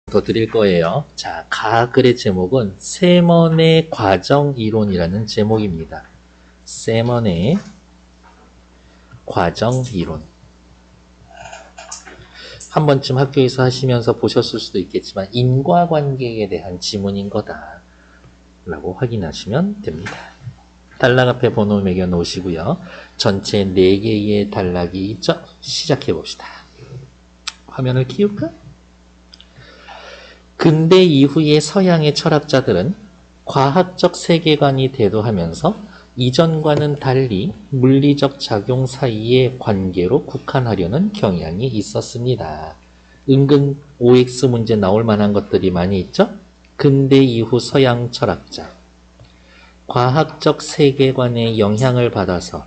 더 드릴 거예요. 자, 가글의 제목은 세먼의 과정이론이라는 제목입니다. 세먼의 과정이론. 한 번쯤 학교에서 하시면서 보셨을 수도 있겠지만 인과관계에 대한 지문인 거다 라고 확인하시면 됩니다. 단락 앞에 번호 매겨 놓으시고요. 전체 4개의 단락이 있죠? 시작해 봅시다. 화면을 키울까? 근대 이후의 서양의 철학자들은 과학적 세계관이 대도하면서 이전과는 달리 물리적 작용 사이의 관계로 국한하려는 경향이 있었습니다. 은근 OX 문제 나올 만한 것들이 많이 있죠? 근대 이후 서양 철학자. 과학적 세계관의 영향을 받아서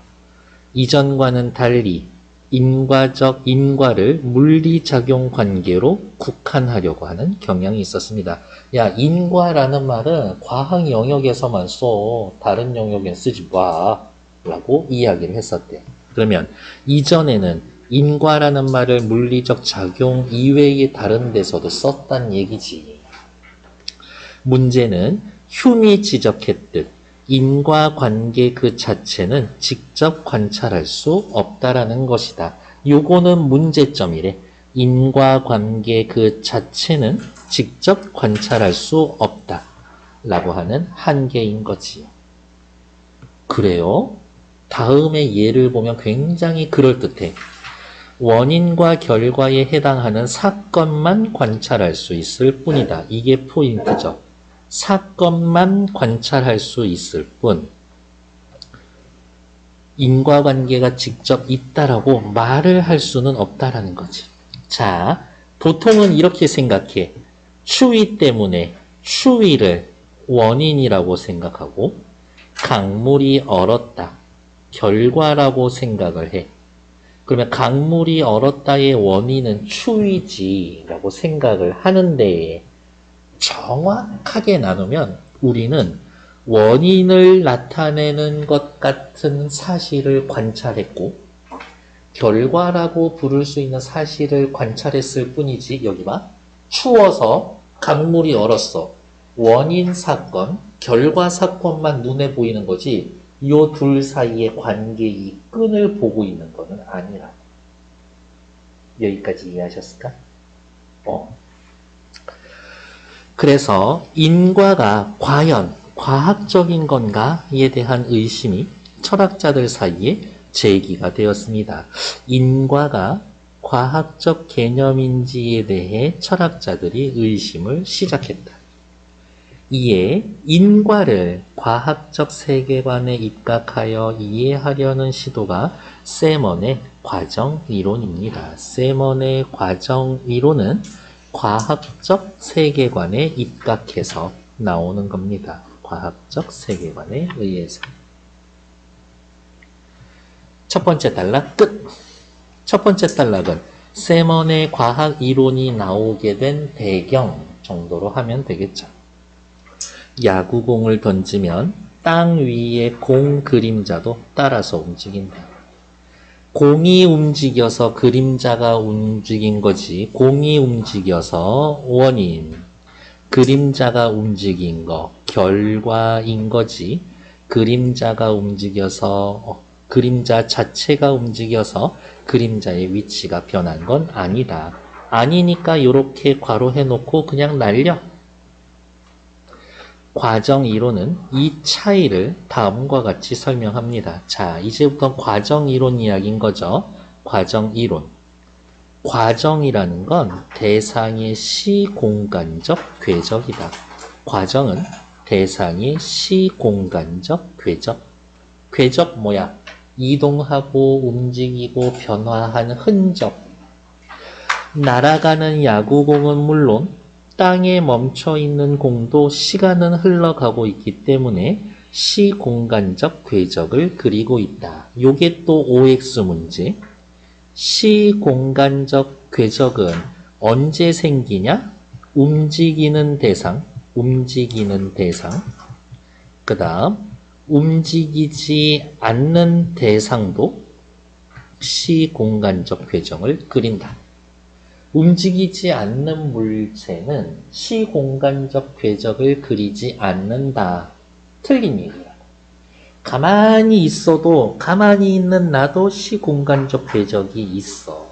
이전과는 달리 인과를 물리작용 관계로 국한하려고 하는 경향이 있었습니다. 야, 인과라는 말은 과학 영역에서만 써. 다른 영역엔 쓰지 마. 라고 이야기를 했었대. 그러면 이전에는 인과라는 말을 물리적 작용 이외의 다른 데서도 썼단 얘기지. 문제는 흉이 지적했듯 인과관계 그 자체는 직접 관찰할 수 없다라는 것이다. 요거는 문제점이래. 인과관계 그 자체는 직접 관찰할 수 없다 라고 하는 한계인 거지. 그래요? 다음에 예를 보면 굉장히 그럴듯해. 원인과 결과에 해당하는 사건만 관찰할 수 있을 뿐이다. 이게 포인트죠. 사건만 관찰할 수 있을 뿐 인과관계가 직접 있다라고 말을 할 수는 없다라는 거지. 자, 보통은 이렇게 생각해. 추위 때문에 추위를 원인이라고 생각하고 강물이 얼었다. 결과라고 생각을 해. 그러면 강물이 얼었다의 원인은 추위지 라고 생각을 하는데 정확하게 나누면 우리는 원인을 나타내는 것 같은 사실을 관찰했고 결과라고 부를 수 있는 사실을 관찰했을 뿐이지. 여기 봐. 추워서 강물이 얼었어. 원인 사건, 결과 사건만 눈에 보이는 거지 요 둘 사이의 관계 이 끈을 보고 있는 거는 아니라. 여기까지 이해하셨을까? 그래서 인과가 과연 과학적인 건가에 대한 의심이 철학자들 사이에 제기가 되었습니다. 인과가 과학적 개념인지에 대해 철학자들이 의심을 시작했다. 이에 인과를 과학적 세계관에 입각하여 이해하려는 시도가 세먼의 과정이론입니다. 세먼의 과정이론은 과학적 세계관에 입각해서 나오는 겁니다. 과학적 세계관에 의해서. 첫 번째 단락 끝. 첫 번째 단락은 세먼의 과학 이론이 나오게 된 배경 정도로 하면 되겠죠. 야구공을 던지면 땅 위에 공 그림자도 따라서 움직인다. 공이 움직여서 그림자가 움직인 거지. 공이 움직여서 원인, 그림자가 움직인 거 결과인 거지. 그림자가 움직여서 그림자 자체가 움직여서 그림자의 위치가 변한 건 아니다. 아니니까 이렇게 괄호해 놓고 그냥 날려. 과정이론은 이 차이를 다음과 같이 설명합니다. 자, 이제부터 과정이론 이야기인 거죠. 과정이론. 과정이라는 건 대상의 시공간적 궤적이다. 과정은 대상의 시공간적 궤적. 궤적 뭐야? 이동하고 움직이고 변화한 흔적. 날아가는 야구공은 물론 땅에 멈춰있는 공도 시간은 흘러가고 있기 때문에 시공간적 궤적을 그리고 있다. 요게 또 OX 문제. 시공간적 궤적은 언제 생기냐? 움직이는 대상, 그 다음 움직이지 않는 대상도 시공간적 궤적을 그린다. 움직이지 않는 물체는 시공간적 궤적을 그리지 않는다. 틀린 얘기야. 가만히 있어도, 가만히 있는 나도 시공간적 궤적이 있어.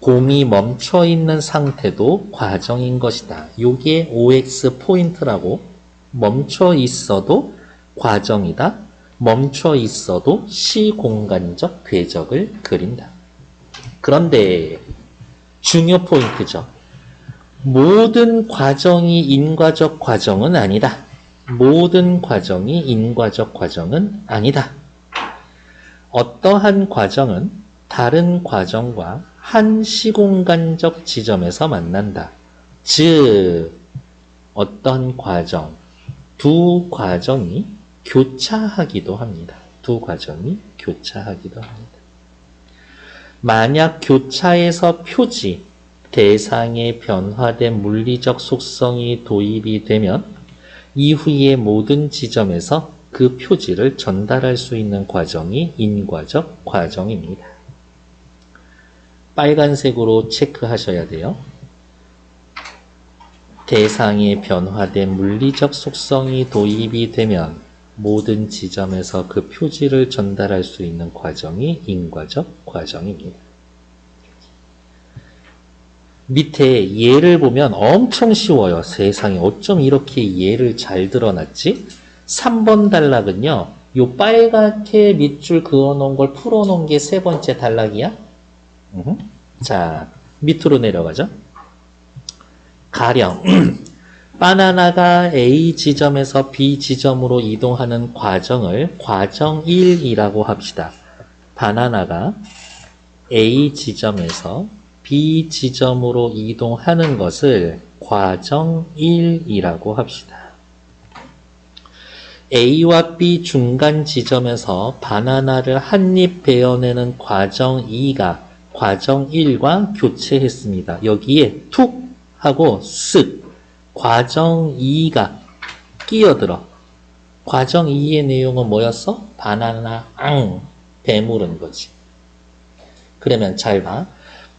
공이 멈춰 있는 상태도 과정인 것이다. 요게 OX 포인트라고. 멈춰 있어도 과정이다. 멈춰 있어도 시공간적 궤적을 그린다. 그런데 중요 포인트죠. 모든 과정이 인과적 과정은 아니다. 모든 과정이 인과적 과정은 아니다. 어떠한 과정은 다른 과정과 한 시공간적 지점에서 만난다. 즉, 어떤 과정, 두 과정이 교차하기도 합니다. 두 과정이 교차하기도 합니다. 만약 교차에서 표지, 대상에 변화된 물리적 속성이 도입이 되면 이후의 모든 지점에서 그 표지를 전달할 수 있는 과정이 인과적 과정입니다. 빨간색으로 체크하셔야 돼요. 대상에 변화된 물리적 속성이 도입이 되면 모든 지점에서 그 표지를 전달할 수 있는 과정이 인과적 과정입니다. 밑에 예를 보면 엄청 쉬워요. 세상에 어쩜 이렇게 예를 잘 드러났지? 3번 단락은요. 요 빨갛게 밑줄 그어놓은 걸 풀어놓은 게 세 번째 단락이야. 자, 밑으로 내려가죠. 가령 바나나가 A 지점에서 B 지점으로 이동하는 과정을 과정 1이라고 합시다. 바나나가 A 지점에서 B 지점으로 이동하는 것을 과정 1이라고 합시다. A와 B 중간 지점에서 바나나를 한 입 베어내는 과정 2가 과정 1과 교체했습니다. 여기에 툭 하고 쓱 과정 2가 끼어들어. 과정 2의 내용은 뭐였어? 바나나 베무른 거지. 그러면 잘 봐.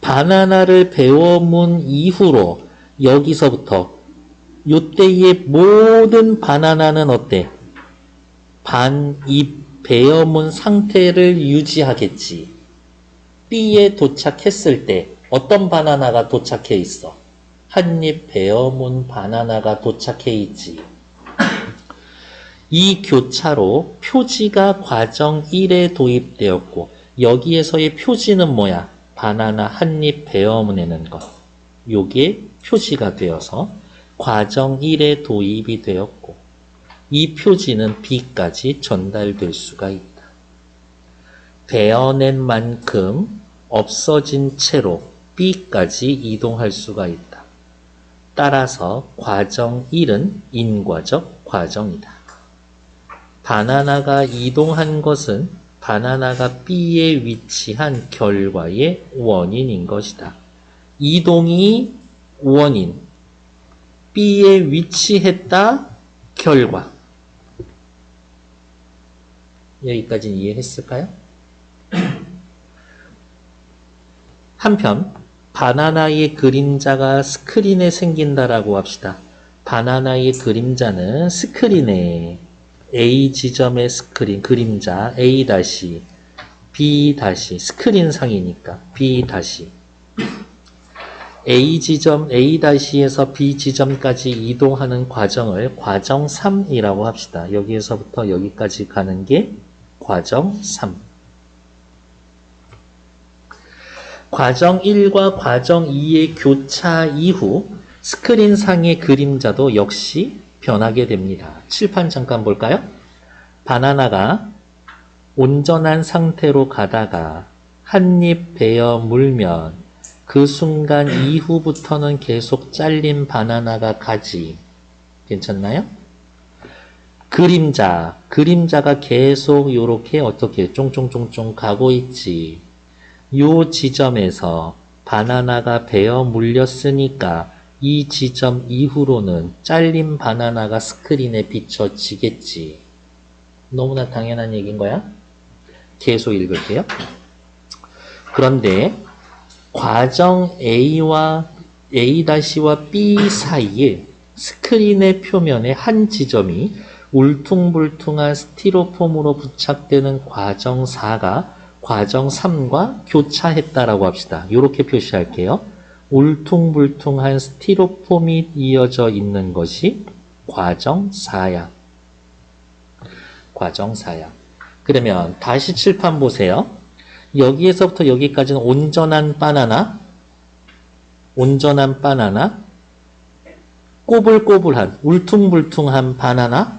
바나나를 베어문 이후로 여기서부터 요때의 모든 바나나는 어때? 반입 베어문 상태를 유지하겠지. B에 도착했을 때 어떤 바나나가 도착해 있어? 한입 베어문 바나나가 도착해 있지. 이 교차로 표지가 과정 1에 도입되었고 여기에서의 표지는 뭐야? 바나나 한입 베어내는 것. 요게 표지가 되어서 과정 1에 도입이 되었고 이 표지는 B까지 전달될 수가 있다. 베어낸 만큼 없어진 채로 B까지 이동할 수가 있다. 따라서 과정 1은 인과적 과정이다. 바나나가 이동한 것은 바나나가 B에 위치한 결과의 원인인 것이다. 이동이 원인, B에 위치했다 결과. 여기까지 이해했을까요? 한편 바나나의 그림자가 스크린에 생긴다라고 합시다. 바나나의 그림자는 스크린에 A 지점의 스크린 그림자 A 다시 B 다시 스크린 상이니까 B 다시 A 지점 A 다시에서 B 지점까지 이동하는 과정을 과정 3이라고 합시다. 여기에서부터 여기까지 가는 게 과정 3. 과정 1과 과정 2의 교차 이후 스크린상의 그림자도 역시 변하게 됩니다. 칠판 잠깐 볼까요? 바나나가 온전한 상태로 가다가 한입 베어 물면 그 순간 이후부터는 계속 잘린 바나나가 가지. 괜찮나요? 그림자가 계속 요렇게 어떻게 쫑쫑쫑쫑 가고 있지. 요 지점에서 바나나가 베어 물렸으니까 이 지점 이후로는 잘린 바나나가 스크린에 비춰지겠지. 너무나 당연한 얘기인 거야. 계속 읽을게요. 그런데 과정 A와 A-와 B 사이에 스크린의 표면의 한 지점이 울퉁불퉁한 스티로폼으로 부착되는 과정 4가 과정 3과 교차했다라고 합시다. 이렇게 표시할게요. 울퉁불퉁한 스티로폼이 이어져 있는 것이 과정 4야. 과정 4야. 그러면 다시 칠판 보세요. 여기에서부터 여기까지는 온전한 바나나, 꼬불꼬불한, 울퉁불퉁한 바나나,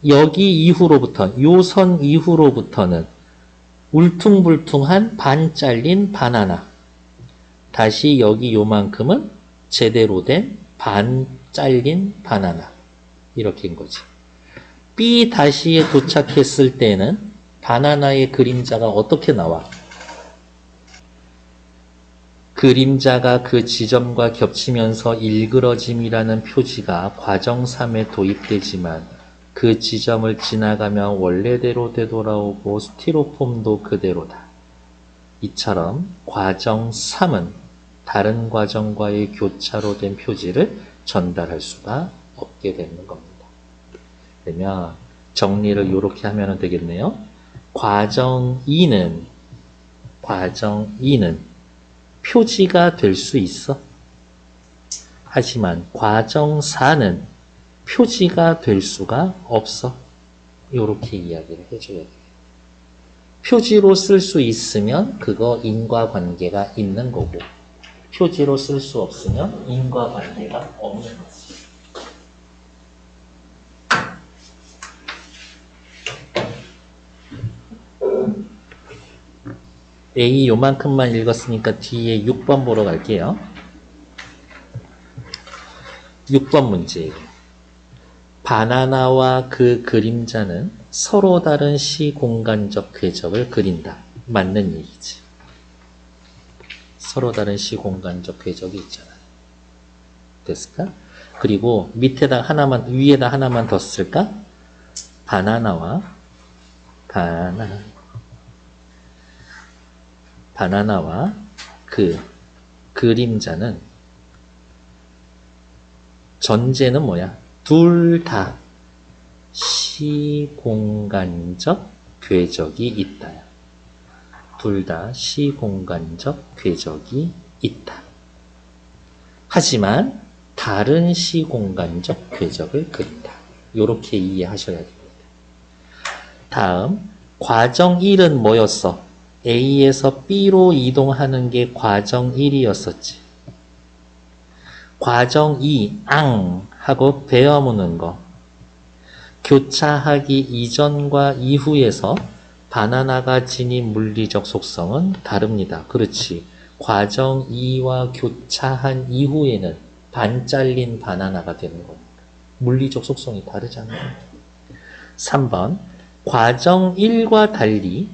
여기 이후로부터, 요 선 이후로부터는 울퉁불퉁한 반 잘린 바나나. 다시 여기 요만큼은 제대로 된 반 잘린 바나나. 이렇게인 거지. B 다시에 도착했을 때는 바나나의 그림자가 어떻게 나와? 그림자가 그 지점과 겹치면서 일그러짐이라는 표지가 과정 3에 도입되지만 그 지점을 지나가면 원래대로 되돌아오고 스티로폼도 그대로다. 이처럼 과정 3은 다른 과정과의 교차로 된 표지를 전달할 수가 없게 되는 겁니다. 그러면 정리를 이렇게 하면 되겠네요. 과정 2는 표지가 될 수 있어. 하지만 과정 4는 표지가 될 수가 없어. 이렇게 이야기를 해줘야 돼요. 표지로 쓸 수 있으면 그거 인과관계가 있는 거고, 표지로 쓸 수 없으면 인과관계가 없는 거지. A 요만큼만 읽었으니까 뒤에 6번 보러 갈게요. 6번 문제. 바나나와 그 그림자는 서로 다른 시공간적 궤적을 그린다. 맞는 얘기지. 서로 다른 시공간적 궤적이 있잖아. 됐을까? 그리고 밑에다 하나만, 위에다 하나만 더 쓸까? 바나나와 그 그림자는 전제는 뭐야? 둘 다 시공간적 궤적이 있다. 둘 다 시공간적 궤적이 있다. 하지만 다른 시공간적 궤적을 그린다. 이렇게 이해하셔야 됩니다. 다음 과정 1은 뭐였어? A에서 B로 이동하는 게 과정 1이었었지. 과정 2, 하고 베어무는 거. 교차하기 이전과 이후에서 바나나가 지닌 물리적 속성은 다릅니다. 그렇지. 과정 2와 교차한 이후에는 반 잘린 바나나가 되는 겁니다. 물리적 속성이 다르잖아요. 3번. 과정 1과 달리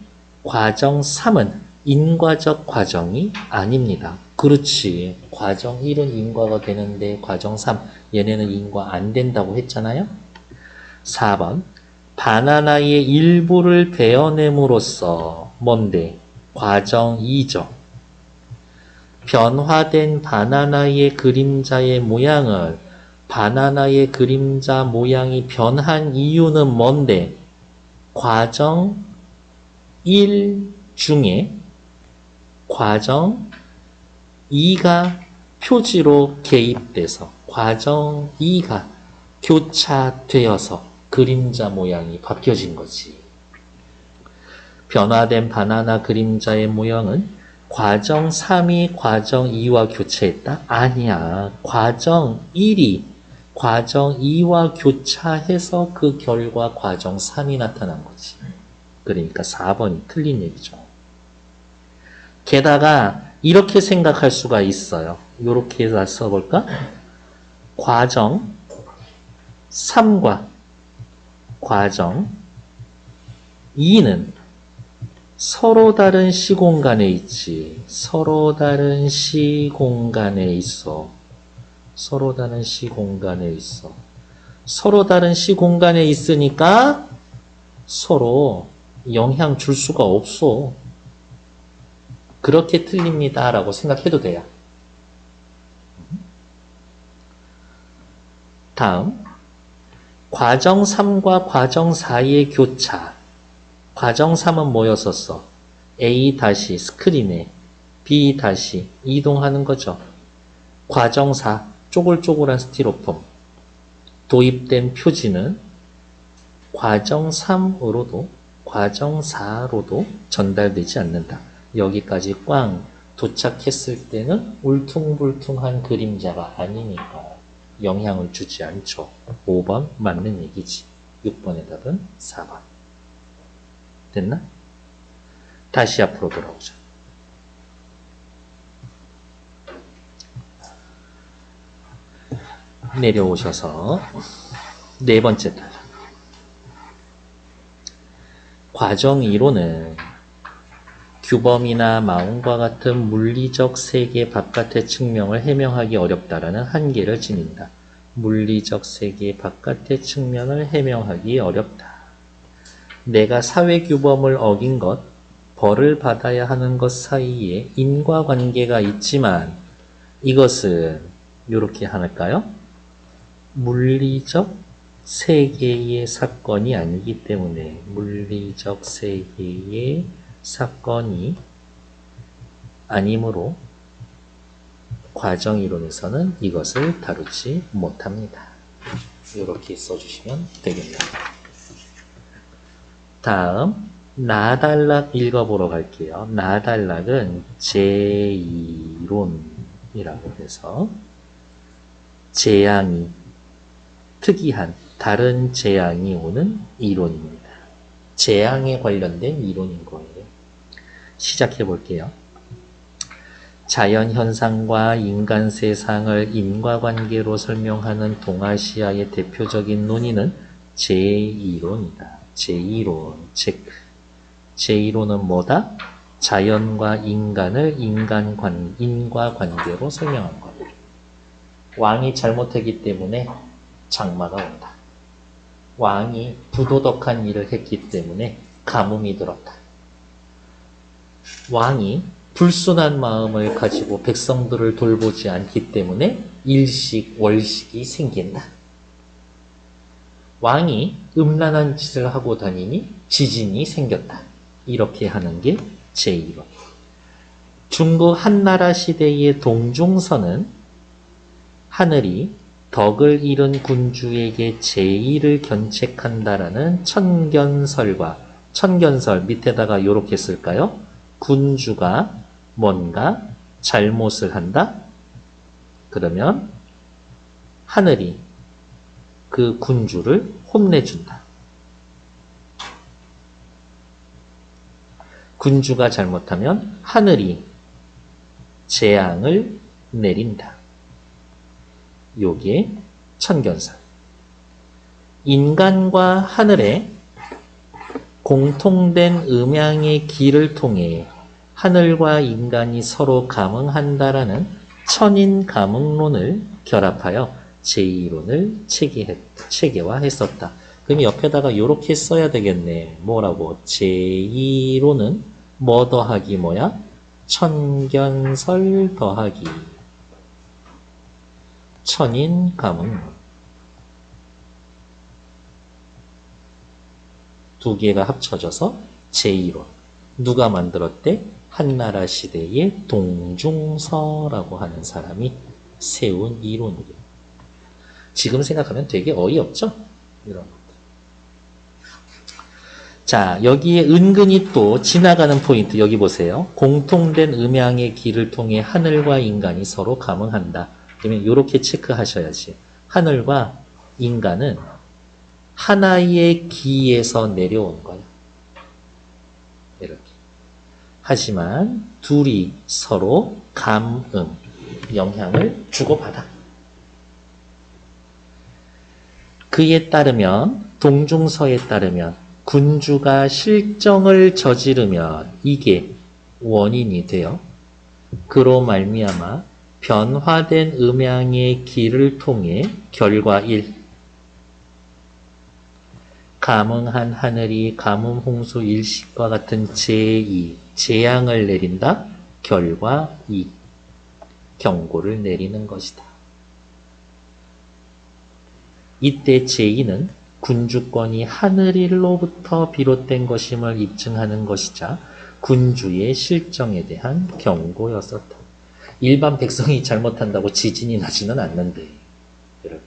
과정 3은 인과적 과정이 아닙니다. 그렇지. 과정 1은 인과가 되는데 과정 3, 얘네는 인과 안 된다고 했잖아요. 4번. 바나나의 일부를 베어냄으로써 뭔데? 과정 2죠. 변화된 바나나의 그림자의 모양을 바나나의 그림자 모양이 변한 이유는 뭔데? 과정 1 중에 과정 2가 표지로 개입돼서 과정 2가 교차되어서 그림자 모양이 바뀌어진 거지. 변화된 바나나 그림자의 모양은 과정 3이 과정 2와 교차했다? 아니야. 과정 1이 과정 2와 교차해서 그 결과 과정 3이 나타난 거지. 그러니까 4번이 틀린 얘기죠. 게다가 이렇게 생각할 수가 있어요. 이렇게 해서 써볼까? 과정 3과 과정 2는 서로 다른 시공간에 있지. 서로 다른 시공간에 있어. 서로 다른 시공간에 있어. 서로 다른 시공간에 있으니까 서로 영향 줄 수가 없어. 그렇게 틀립니다 라고 생각해도 돼요. 다음 과정 3과 과정 4의 교차. 과정 3은 뭐였었어? A 다시 스크린에 B 다시 이동하는 거죠. 과정 4 쪼글쪼글한 스티로폼. 도입된 표지는 과정 3으로도 과정 4로도 전달되지 않는다. 여기까지 꽝 도착했을 때는 울퉁불퉁한 그림자가 아니니까 영향을 주지 않죠. 5번 맞는 얘기지. 6번의 답은 4번. 됐나? 다시 앞으로 돌아오자. 내려오셔서 네 번째 단락. 과정 2로는 규범이나 마음과 같은 물리적 세계 바깥의 측면을 해명하기 어렵다라는 한계를 지닌다. 물리적 세계 바깥의 측면을 해명하기 어렵다. 내가 사회 규범을 어긴 것, 벌을 받아야 하는 것 사이에 인과관계가 있지만 이것은 이렇게 할까요? 물리적 세계의 사건이 아니기 때문에 물리적 세계의 사건이 아니므로 과정이론에서는 이것을 다루지 못합니다. 이렇게 써주시면 되겠네요. 다음 나달락 읽어보러 갈게요. 나달락은 제2론이라고 해서 재앙이 특이한 다른 재앙이 오는 이론입니다. 재앙에 관련된 이론인 거예요. 시작해 볼게요. 자연현상과 인간 세상을 인과관계로 설명하는 동아시아의 대표적인 논의는 제2론이다. 제2론, 체크. 제2론은 뭐다? 자연과 인간을 인과관계로 설명한 거예요. 왕이 잘못했기 때문에 장마가 온다. 왕이 부도덕한 일을 했기 때문에 가뭄이 들었다. 왕이 불순한 마음을 가지고 백성들을 돌보지 않기 때문에 일식, 월식이 생긴다. 왕이 음란한 짓을 하고 다니니 지진이 생겼다. 이렇게 하는 게 제1론. 중국 한나라 시대의 동중서는 하늘이 덕을 잃은 군주에게 제의를 견책한다라는 천견설과 천견설 밑에다가 이렇게 쓸까요? 군주가 뭔가 잘못을 한다? 그러면 하늘이 그 군주를 혼내준다. 군주가 잘못하면 하늘이 재앙을 내린다. 요게 천견설. 인간과 하늘의 공통된 음양의 길을 통해 하늘과 인간이 서로 감응한다라는 천인감응론을 결합하여 제2론을 체계화했었다. 그럼 옆에다가 이렇게 써야 되겠네. 뭐라고? 제2론은 뭐 더하기 뭐야? 천견설 더하기 천인감응. 두 개가 합쳐져서 제2론. 누가 만들었대? 한나라 시대의 동중서라고 하는 사람이 세운 이론이에요. 지금 생각하면 되게 어이없죠? 이런 것들. 자, 여기에 은근히 또 지나가는 포인트 여기 보세요. 공통된 음양의 길을 통해 하늘과 인간이 서로 감응한다. 그러면 이렇게 체크하셔야지. 하늘과 인간은 하나의 기에서 내려온 거야. 이렇게. 하지만 둘이 서로 감응, 영향을 주고받아. 그에 따르면 동중서에 따르면 군주가 실정을 저지르면 이게 원인이 되어 그로 말미암아 변화된 음양의 길을 통해 결과 1. 감응한 하늘이 가뭄 홍수 일식과 같은 제2 재앙을 내린다. 결과 이 경고를 내리는 것이다. 이때 제2는 군주권이 하늘일로부터 비롯된 것임을 입증하는 것이자 군주의 실정에 대한 경고였었다. 일반 백성이 잘못한다고 지진이 나지는 않는데 이렇게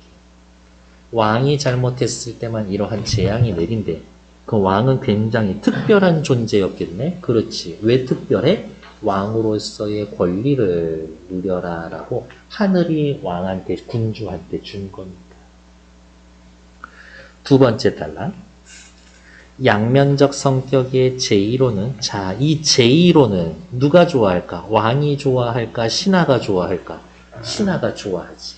왕이 잘못했을 때만 이러한 재앙이 내린대. 그 왕은 굉장히 특별한 존재였겠네. 그렇지. 왜 특별해? 왕으로서의 권리를 누려라 라고 하늘이 왕한테 군주한테 준 겁니다. 두 번째 단락. 양면적 성격의 제1호는 자, 이 제1호는 누가 좋아할까? 왕이 좋아할까? 신하가 좋아할까? 신하가 좋아하지.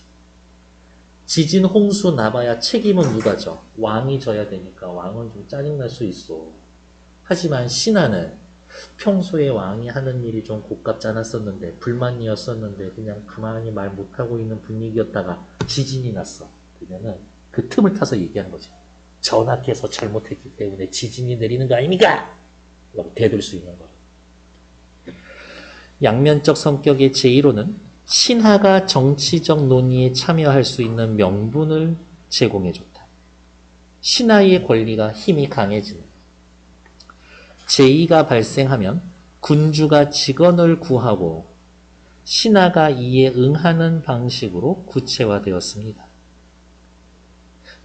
지진 홍수 나봐야 책임은 누가 져? 왕이 져야 되니까 왕은 좀 짜증날 수 있어. 하지만 신하는 평소에 왕이 하는 일이 좀 고깝지 않았었는데 불만이었었는데 그냥 가만히 말 못하고 있는 분위기였다가 지진이 났어. 그러면은 그 틈을 타서 얘기하는 거지. 전하께서 잘못했기 때문에 지진이 내리는 거 아닙니까? 라고 대들 수 있는 거야. 양면적 성격의 제1호는 신하가 정치적 논의에 참여할 수 있는 명분을 제공해줬다. 신하의 권리가 힘이 강해지는. 제2가 발생하면 군주가 직언을 구하고 신하가 이에 응하는 방식으로 구체화되었습니다.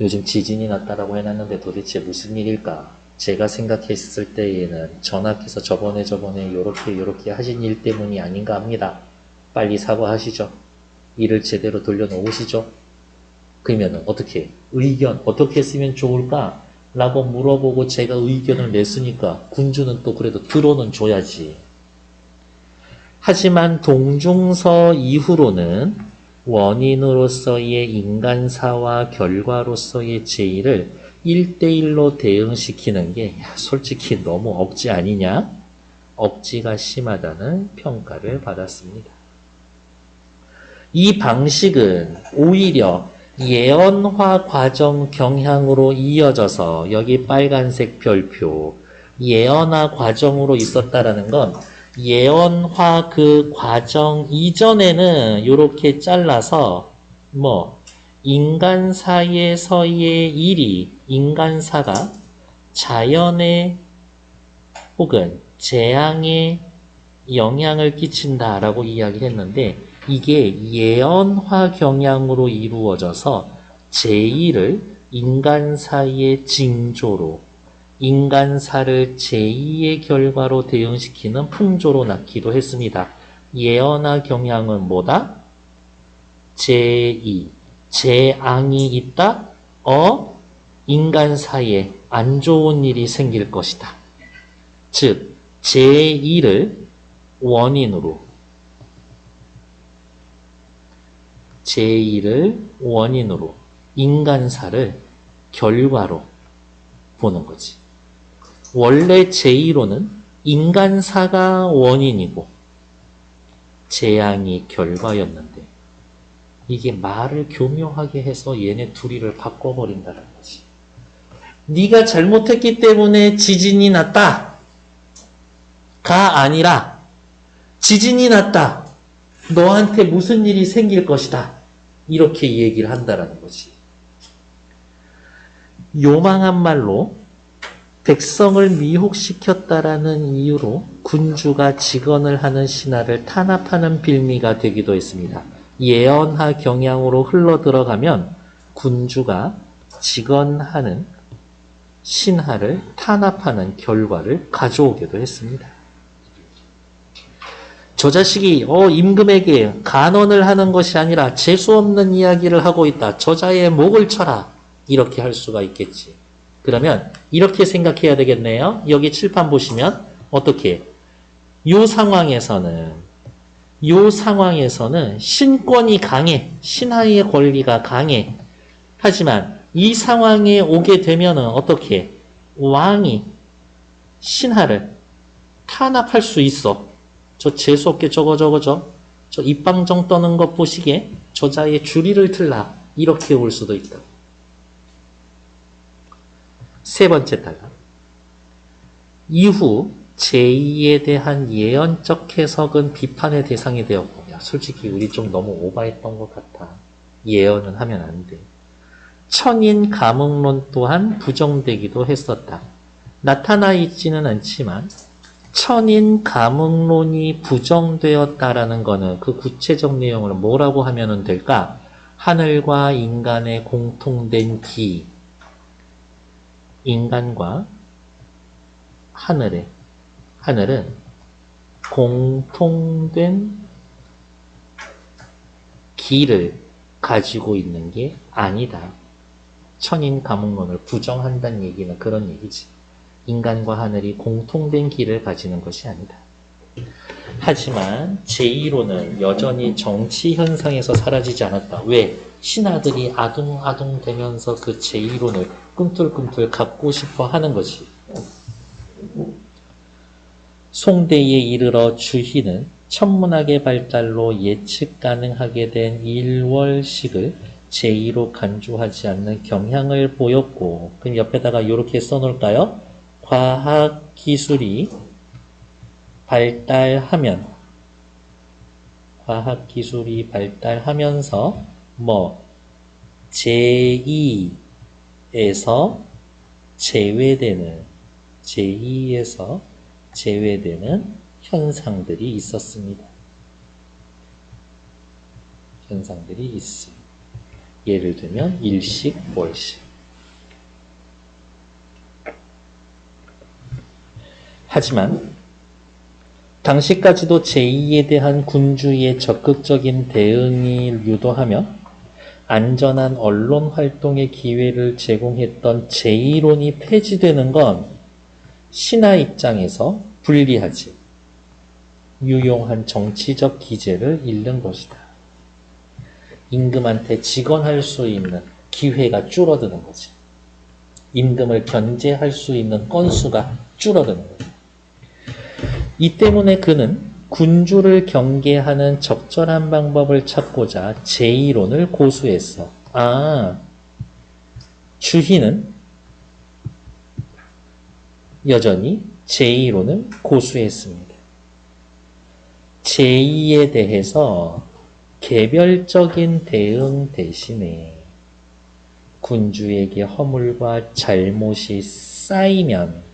요즘 지진이 났다라고 해놨는데 도대체 무슨 일일까? 제가 생각했을 때에는 전하께서 저번에 요렇게 하신 일 때문이 아닌가 합니다. 빨리 사과하시죠. 일을 제대로 돌려놓으시죠. 그러면 어떻게? 의견 어떻게 했으면 좋을까? 라고 물어보고 제가 의견을 냈으니까 군주는 또 그래도 들어는 줘야지. 하지만 동중서 이후로는 원인으로서의 인간사와 결과로서의 제의를 1대1로 대응시키는 게 솔직히 너무 억지 아니냐? 억지가 심하다는 평가를 받았습니다. 이 방식은 오히려 예언화 과정 경향으로 이어져서 여기 빨간색 별표 예언화 과정으로 있었다라는 건 예언화 그 과정 이전에는 이렇게 잘라서 인간사에서의 일이 인간사가 자연에 혹은 재앙에 영향을 끼친다라고 이야기를 했는데 이게 예언화 경향으로 이루어져서 제2를 인간사의 징조로 인간사를 제2의 결과로 대응시키는 풍조로 낳기도 했습니다. 예언화 경향은 뭐다? 제2. 재앙이 있다? 인간사에 안 좋은 일이 생길 것이다. 즉, 제2를 원인으로 인간사를 결과로 보는 거지. 원래 제1호는 인간사가 원인이고 재앙이 결과였는데 이게 말을 교묘하게 해서 얘네 둘이를 바꿔버린다는 거지. 네가 잘못했기 때문에 지진이 났다. 가 아니라 지진이 났다. 너한테 무슨 일이 생길 것이다. 이렇게 얘기를 한다는 거지. 요망한 말로 백성을 미혹시켰다라는 이유로 군주가 직언을 하는 신하를 탄압하는 빌미가 되기도 했습니다. 예언화 경향으로 흘러들어가면 군주가 직언하는 신하를 탄압하는 결과를 가져오기도 했습니다. 저 자식이 임금에게 간언을 하는 것이 아니라 재수없는 이야기를 하고 있다. 저자의 목을 쳐라. 이렇게 할 수가 있겠지. 그러면 이렇게 생각해야 되겠네요. 여기 칠판 보시면 어떻게? 요 상황에서는 신권이 강해. 신하의 권리가 강해. 하지만 이 상황에 오게 되면은 어떻게? 왕이 신하를 탄압할 수 있어. 저 재수없게 저 입방정 떠는 것 보시기에 저자의 주리를 틀라. 이렇게 올 수도 있다. 세 번째 단락. 이후 제2에 대한 예언적 해석은 비판의 대상이 되었고, 야, 솔직히 우리 좀 너무 오바했던 것 같아. 예언은 하면 안 돼. 천인 가문론 또한 부정되기도 했었다. 나타나 있지는 않지만 천인 가문론이 부정되었다라는 거는 그 구체적 내용을 뭐라고 하면 될까? 하늘과 인간의 공통된 기, 인간과 하늘은 공통된 기를 가지고 있는 게 아니다. 천인 가문론을 부정한다는 얘기는 그런 얘기지. 인간과 하늘이 공통된 기를 가지는 것이 아니다. 하지만 제2로는 여전히 정치 현상에서 사라지지 않았다. 왜? 신하들이 아둥아둥 되면서 그 제2론을 꿈틀꿈틀 갖고 싶어 하는 것이. 송대에 이르러 주희는 천문학의 발달로 예측 가능하게 된 일월식을 제2로 간주하지 않는 경향을 보였고, 그럼 옆에다가 이렇게 써놓을까요? 과학기술이 발달하면서 제2에서 제외되는 현상들이 있었습니다. 현상들이 있어요. 예를 들면 일식, 월식. 하지만 당시까지도 제2에 대한 군주의 적극적인 대응이 유도하며 안전한 언론 활동의 기회를 제공했던 제2론이 폐지되는 건 신하 입장에서 불리하지. 유용한 정치적 기제를 잃는 것이다. 임금한테 직언할 수 있는 기회가 줄어드는 거지. 임금을 견제할 수 있는 건수가 줄어드는 거지. 이 때문에 그는 군주를 경계하는 적절한 방법을 찾고자 제2론을 고수했어. 주희는 여전히 제2론을 고수했습니다. 제2에 대해서 개별적인 대응 대신에 군주에게 허물과 잘못이 쌓이면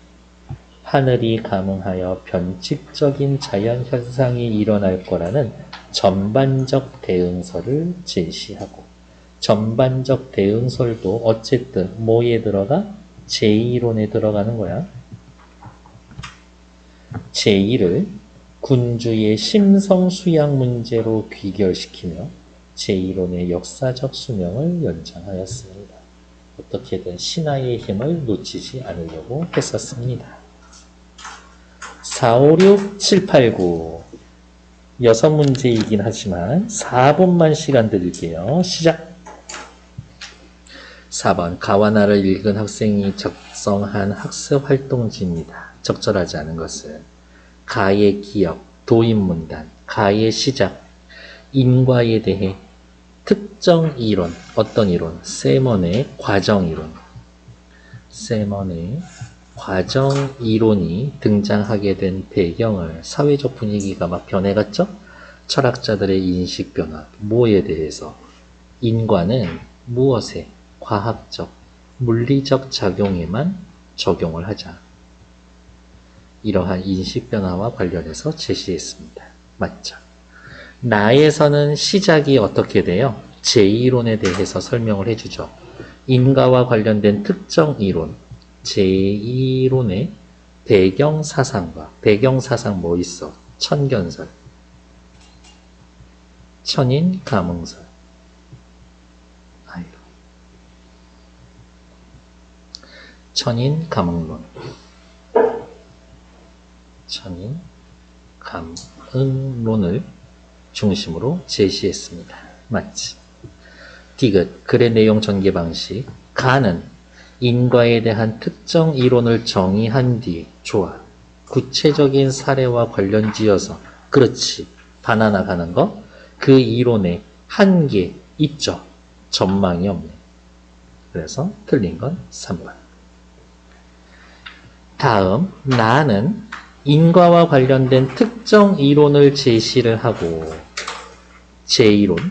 하늘이 감응하여 변칙적인 자연현상이 일어날 거라는 전반적 대응설을 제시하고, 전반적 대응설도 어쨌든 뭐에 들어가? 제2론에 들어가는 거야. 제2를 군주의 심성수양 문제로 귀결시키며 제2론의 역사적 수명을 연장하였습니다. 어떻게든 신하의 힘을 놓치지 않으려고 했었습니다. 4, 5, 6, 7, 8, 9 6문제이긴 하지만 4분만 시간 드릴게요. 시작! 4번 가와나를 읽은 학생이 작성한 학습 활동지입니다. 적절하지 않은 것은 가의 기억, 도입문단, 가의 시작, 인과에 대해 특정 이론, 어떤 이론? 세먼의 과정이론. 세먼의 과정이론이 등장하게 된 배경을 사회적 분위기가 막 변해갔죠? 철학자들의 인식 변화, 뭐에 대해서? 인과는 무엇에? 과학적, 물리적 작용에만 적용을 하자. 이러한 인식 변화와 관련해서 제시했습니다. 맞죠? 나에서는 시작이 어떻게 돼요? 제2론에 대해서 설명을 해주죠. 인과와 관련된 특정 이론, 제2론의 배경사상과, 배경사상 뭐 있어? 천견설, 천인 가문설. 천인 가문론, 천인 가문론을 중심으로 제시했습니다. 맞지? 디귿, 글의 내용 전개 방식. 가는 인과에 대한 특정 이론을 정의한 뒤, 좋아. 구체적인 사례와 관련지어서, 그렇지. 바나나 가는 거. 그 이론에 한계 있죠. 전망이 없네. 그래서 틀린 건 3번. 다음, 나는 인과와 관련된 특정 이론을 제시를 하고 제 이론,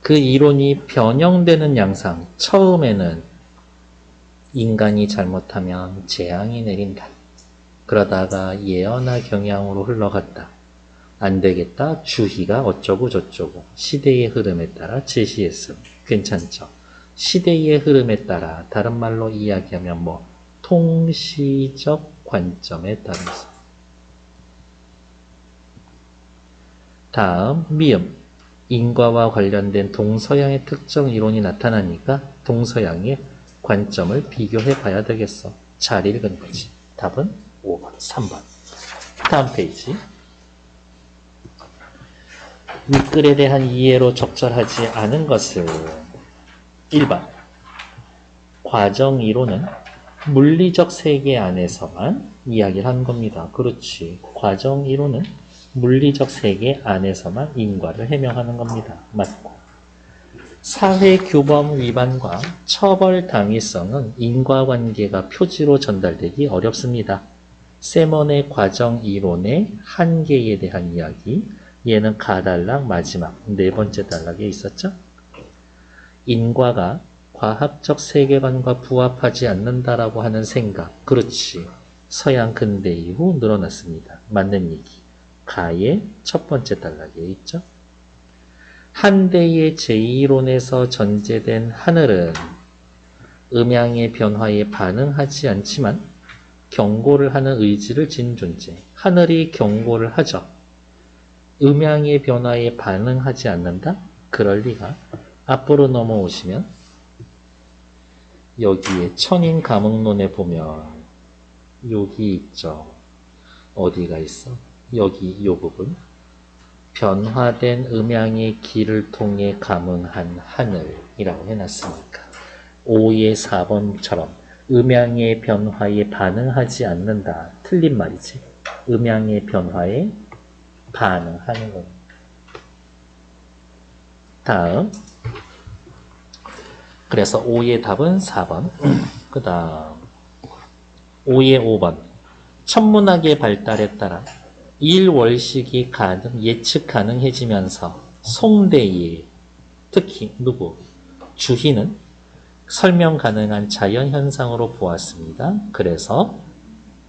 그 이론이 변형되는 양상, 처음에는 인간이 잘못하면 재앙이 내린다. 그러다가 예언화 경향으로 흘러갔다. 안 되겠다. 주희가 어쩌고 저쩌고 시대의 흐름에 따라 제시했음. 괜찮죠? 시대의 흐름에 따라, 다른 말로 이야기하면 뭐 통시적 관점에 따라서. 다음 미음. 인과와 관련된 동서양의 특정 이론이 나타나니까 동서양의 관점을 비교해 봐야 되겠어. 잘 읽은 거지. 답은 5번, 3번. 다음 페이지. 윗글에 대한 이해로 적절하지 않은 것은 1번. 과정이론은 물리적 세계 안에서만 이야기를 한 겁니다. 그렇지. 과정이론은 물리적 세계 안에서만 인과를 해명하는 겁니다. 맞고. 사회규범 위반과 처벌 당위성은 인과관계가 표지로 전달되기 어렵습니다. 세먼의 과정이론의 한계에 대한 이야기, 얘는 가단락 마지막 네 번째 단락에 있었죠? 인과가 과학적 세계관과 부합하지 않는다라고 하는 생각, 그렇지. 서양 근대 이후 늘어났습니다. 맞는 얘기. 가의 첫 번째 단락에 있죠? 한대의 제2이론에서 전제된 하늘은 음양의 변화에 반응하지 않지만 경고를 하는 의지를 지닌 존재. 하늘이 경고를 하죠. 음양의 변화에 반응하지 않는다? 그럴 리가. 앞으로 넘어오시면 여기에 천인감응론에 보면 여기 있죠. 어디가 있어? 여기 이 부분. 변화된 음양의 길을 통해 감응한 하늘이라고 해놨으니까 5의 4번처럼 음양의 변화에 반응하지 않는다. 틀린 말이지. 음양의 변화에 반응하는 겁니다. 다음. 그래서 5의 답은 4번. 그 다음 5의 5번. 천문학의 발달에 따라 일월식이 예측 가능해지면서 송대의, 특히 누구? 주희는 설명 가능한 자연현상으로 보았습니다. 그래서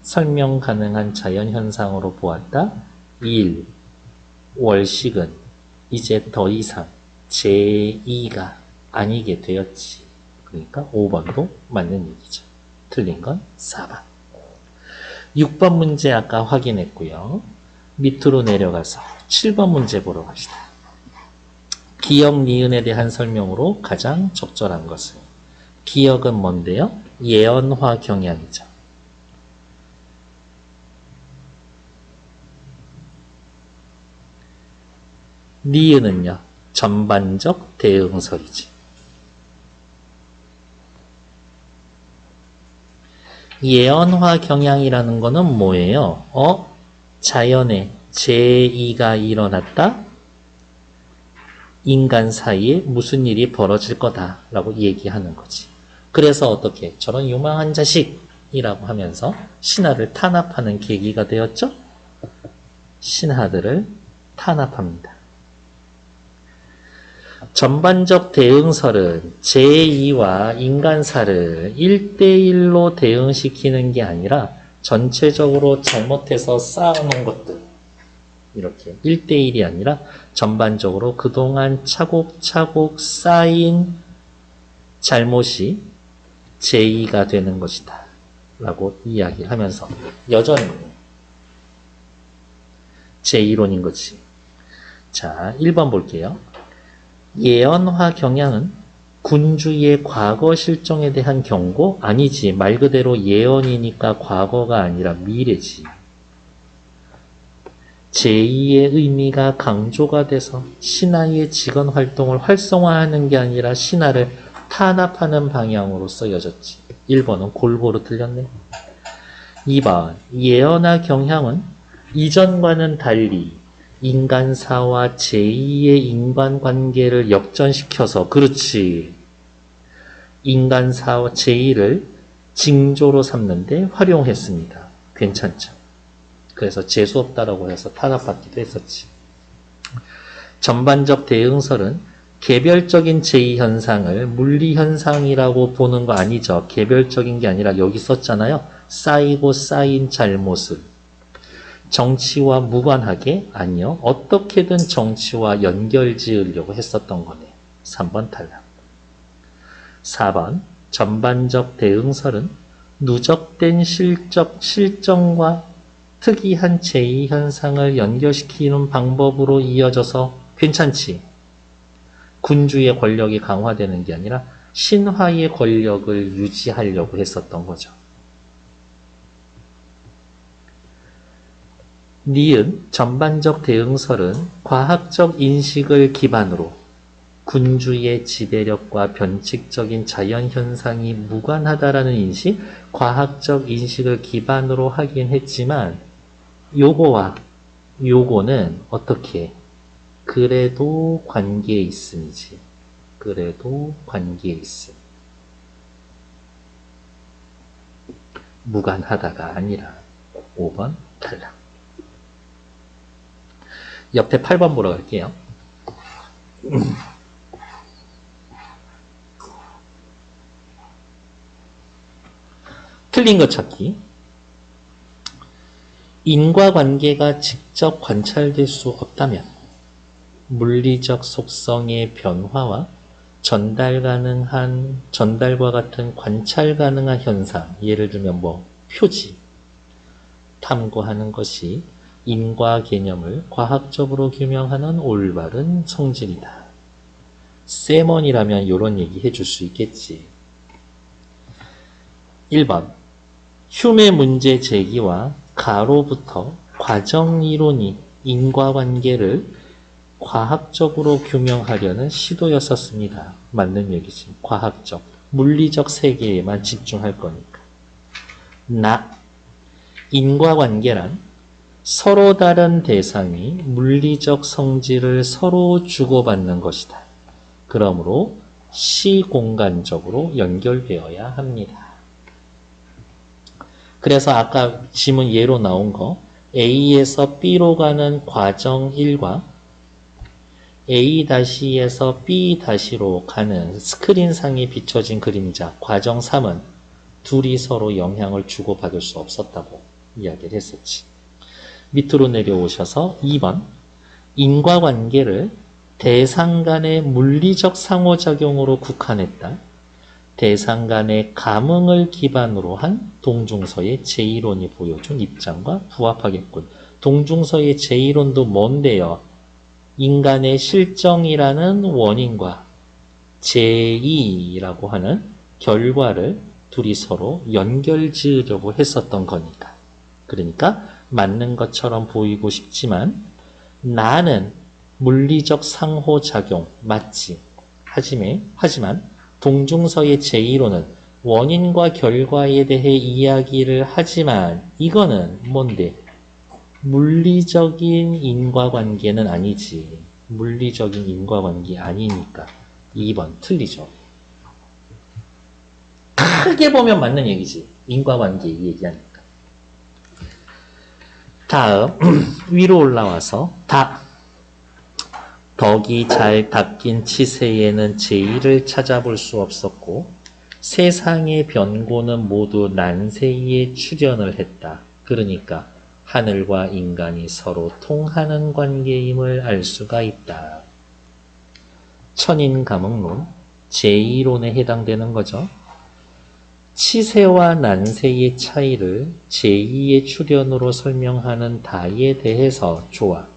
설명 가능한 자연현상으로 보았다. 일월식은 이제 더 이상 제2가 아니게 되었지. 그러니까 5번도 맞는 얘기죠. 틀린 건 4번. 6번 문제 아까 확인했고요. 밑으로 내려가서 7번 문제 보러 갑시다. 기역, 니은에 대한 설명으로 가장 적절한 것은 기역은 뭔데요? 예언화 경향이죠. 니은은요? 전반적 대응설이지. 예언화 경향이라는 거는 뭐예요? 자연에 제2가 일어났다? 인간 사이에 무슨 일이 벌어질 거다라고 얘기하는 거지. 그래서 어떻게? 저런 유망한 자식이라고 하면서 신하를 탄압하는 계기가 되었죠? 신하들을 탄압합니다. 전반적 대응설은 제2와 인간사를 1대1로 대응시키는 게 아니라 전체적으로 잘못해서 쌓아놓은 것들, 이렇게 1대1이 아니라 전반적으로 그동안 차곡차곡 쌓인 잘못이 제2가 되는 것이다 라고 이야기하면서 여전히 제2론인 거지. 자, 1번 볼게요. 예언화 경향은 군주의 과거 실정에 대한 경고? 아니지. 말 그대로 예언이니까 과거가 아니라 미래지. 제2의 의미가 강조가 돼서 신하의 직원 활동을 활성화하는 게 아니라 신하를 탄압하는 방향으로 쓰여졌지. 1번은 골고루 틀렸네. 2번 예언화 경향은 이전과는 달리 인간사와 제2의 인간관계를 역전시켜서, 그렇지, 인간사와 제2를 징조로 삼는데 활용했습니다. 괜찮죠? 그래서 재수없다라고 해서 탄압받기도 했었지. 전반적 대응설은 개별적인 제2현상을 물리현상이라고 보는 거 아니죠. 개별적인 게 아니라 여기 썼잖아요. 쌓이고 쌓인 잘못을 정치와 무관하게 아니요. 어떻게든 정치와 연결 지으려고 했었던 거네요. 3번 탈락. 4번 전반적 대응설은 누적된 실정과 특이한 제2현상을 연결시키는 방법으로 이어져서 괜찮지. 군주의 권력이 강화되는 게 아니라 신화의 권력을 유지하려고 했었던 거죠. 니은 전반적 대응설은 과학적 인식을 기반으로 군주의 지배력과 변칙적인 자연현상이 무관하다라는 인식, 과학적 인식을 기반으로 하긴 했지만 요거와 요거는 어떻게? 그래도 관계에 있음이지. 그래도 관계에 있음. 무관하다가 아니라 5번 탈락. 옆에 8번 보러 갈게요. 틀린 것 찾기. 인과관계가 직접 관찰될 수 없다면 물리적 속성의 변화와 전달과 같은 관찰 가능한 현상, 예를 들면 표지, 탐구하는 것이 인과 개념을 과학적으로 규명하는 올바른 성질이다. 세먼이라면 이런 얘기 해줄 수 있겠지. 1번 휴메 문제 제기와 가로부터 과정이론이 인과관계를 과학적으로 규명하려는 시도였었습니다. 맞는 얘기지. 과학적, 물리적 세계에만 집중할 거니까. 인과관계란 서로 다른 대상이 물리적 성질을 서로 주고받는 것이다. 그러므로 시공간적으로 연결되어야 합니다. 그래서 아까 지문 예로 나온 거 A에서 B로 가는 과정 1과 A-에서 B-로 가는 스크린상에 비춰진 그림자 과정 3은 둘이 서로 영향을 주고받을 수 없었다고 이야기를 했었지. 밑으로 내려오셔서 2번 인과관계를 대상 간의 물리적 상호작용으로 국한했다. 대상 간의 감흥을 기반으로 한 동중서의 제1론이 보여준 입장과 부합하겠군. 동중서의 제1론도 뭔데요? 인간의 실정이라는 원인과 제2라고 하는 결과를 둘이 서로 연결 지으려고 했었던 거니까. 그러니까 맞는 것처럼 보이고 싶지만 나는 물리적 상호작용 맞지. 하지만 동중서의 제1호는 원인과 결과에 대해 이야기를 하지만 이거는 뭔데? 물리적인 인과관계는 아니지. 물리적인 인과관계 아니니까 2번 틀리죠. 크게 보면 맞는 얘기지. 인과관계 얘기하니까. 다음 위로 올라와서 덕이 잘 닦인 치세에는 제1을 찾아볼 수 없었고 세상의 변고는 모두 난세에 출현을 했다. 그러니까 하늘과 인간이 서로 통하는 관계임을 알 수가 있다. 천인감흥론 제2론에 해당되는 거죠. 치세와 난세의 차이를 제2의 출현으로 설명하는 다에 대해서 좋아.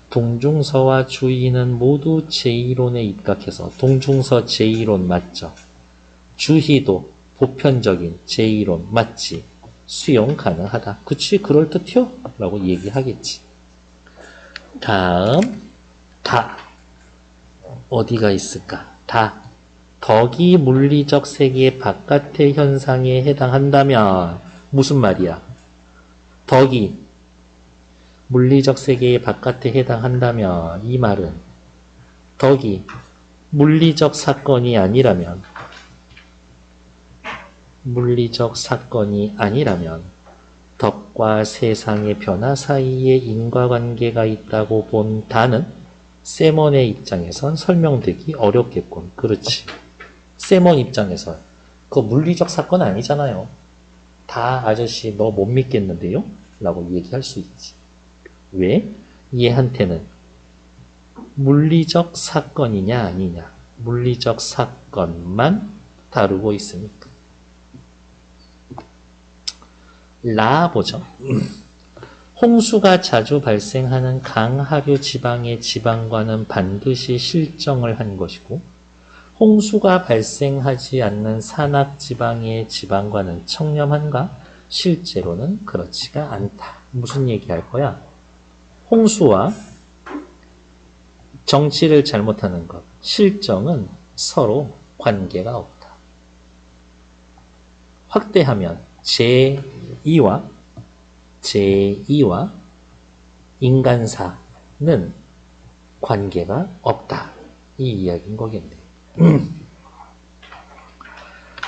동중서와 주의는 모두 제2론에 입각해서 동중서 제2론 맞죠? 주희도 보편적인 제2론 맞지? 수용 가능하다. 그치? 그럴듯해요? 라고 얘기하겠지. 다음 어디가 있을까? 덕이 물리적 세계 바깥의 현상에 해당한다면 무슨 말이야? 덕이 물리적 세계의 바깥에 해당한다면 이 말은 덕이 물리적 사건이 아니라면 물리적 사건이 아니라면 덕과 세상의 변화 사이에 인과관계가 있다고 본 다는 세몬의 입장에선 설명되기 어렵겠군. 그렇지. 세몬 입장에선 그거 물리적 사건 아니잖아요. 다 아저씨 너 못 믿겠는데요? 라고 얘기할 수 있지. 왜? 얘한테는 물리적 사건이냐 아니냐, 물리적 사건만 다루고 있으니까. 라 보죠. 홍수가 자주 발생하는 강하류 지방의 지방과는 반드시 실정을 한 것이고, 홍수가 발생하지 않는 산악 지방의 지방과는 청렴한가? 실제로는 그렇지가 않다. 무슨 얘기할 거야? 홍수와 정치를 잘못하는 것, 실정은 서로 관계가 없다. 확대하면 제2와 인간사는 관계가 없다. 이 이야기인 거겠네.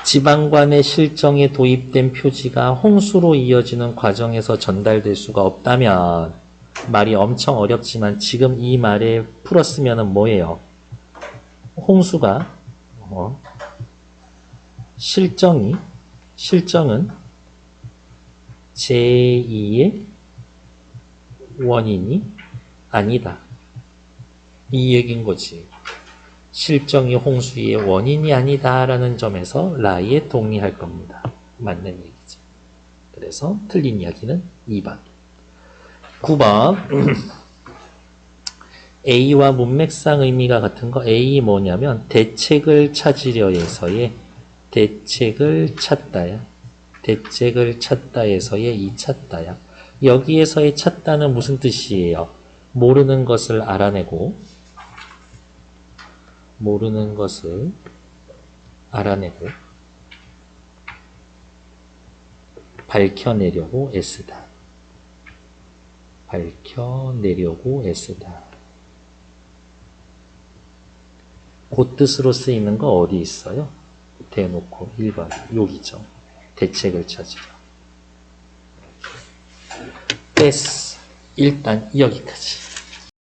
지방관의 실정에 도입된 표지가 홍수로 이어지는 과정에서 전달될 수가 없다면, 말이 엄청 어렵지만 지금 이 말에 풀었으면 뭐예요? 홍수가 실정은 제2의 원인이 아니다. 이 얘기인 거지. 실정이 홍수의 원인이 아니다라는 점에서 라에 동의할 겁니다. 맞는 얘기죠. 그래서 틀린 이야기는 2번. 9번. A와 문맥상 의미가 같은 거. A 뭐냐면 대책을 찾으려해서의 대책을 찾다야. 대책을 찾다에서의 이 찾다야. 여기에서의 찾다는 무슨 뜻이에요? 모르는 것을 알아내고, 모르는 것을 알아내고 밝혀내려고 애쓰다. 밝혀내려고 애쓰다. 그 뜻으로 쓰이는 거 어디 있어요? 대놓고 1번 여기죠. 대책을 찾으려. 됐어. 일단 여기까지.